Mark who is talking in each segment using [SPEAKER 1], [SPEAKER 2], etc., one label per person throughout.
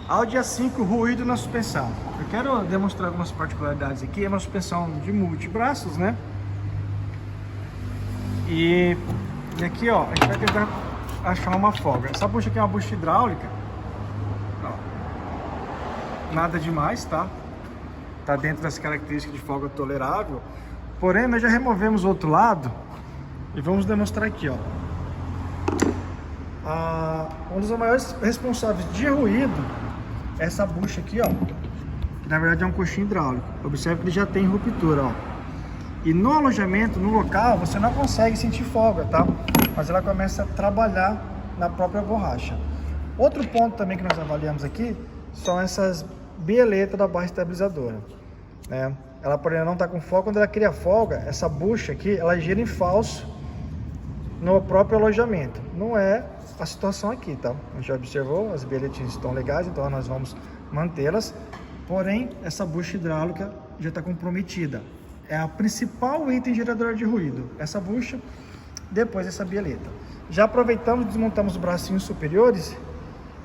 [SPEAKER 1] Audi A5 ruído na suspensão. Eu quero demonstrar algumas particularidades aqui. É uma suspensão de multibraços, né? E aqui, ó, a gente vai tentar achar uma folga. Essa bucha aqui é uma bucha hidráulica. Ó. Nada demais, tá? Tá dentro das características de folga tolerável. Porém, nós já removemos o outro lado e vamos demonstrar aqui, ó. Um dos maiores responsáveis de ruído é essa bucha aqui, ó, que na verdade é um coxinho hidráulico. Observe que ele já tem ruptura, ó. E no alojamento, no local, você não consegue sentir folga, tá? Mas ela começa a trabalhar na própria borracha. Outro ponto também que nós avaliamos aqui são essas bieletas da barra estabilizadora, né? Ela, porém, não está com folga. Quando ela cria folga, essa bucha aqui, ela gira em falso no próprio alojamento. Não é a situação aqui, tá? A gente já observou, as bieletinhas estão legais, então nós vamos mantê-las. Porém, essa bucha hidráulica já está comprometida. É a principal item gerador de ruído, essa bucha, depois essa bieleta. Já aproveitamos, desmontamos os bracinhos superiores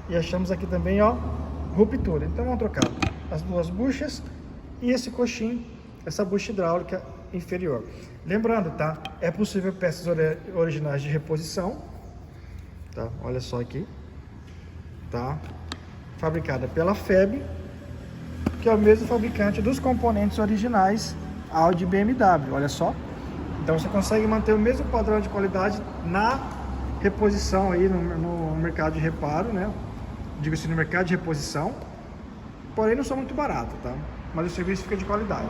[SPEAKER 1] e achamos aqui também, ó, ruptura. Então vamos trocar as duas buchas e esse coxinho, essa bucha hidráulica inferior. Lembrando, tá? É possível peças originais de reposição, tá? Olha só aqui, tá? Fabricada pela FEB, que é o mesmo fabricante dos componentes originais Audi e BMW, olha só. Então você consegue manter o mesmo padrão de qualidade na reposição aí no mercado de reparo, né? Digo assim, no mercado de reposição. Porém não são muito baratos, tá? Mas o serviço fica de qualidade.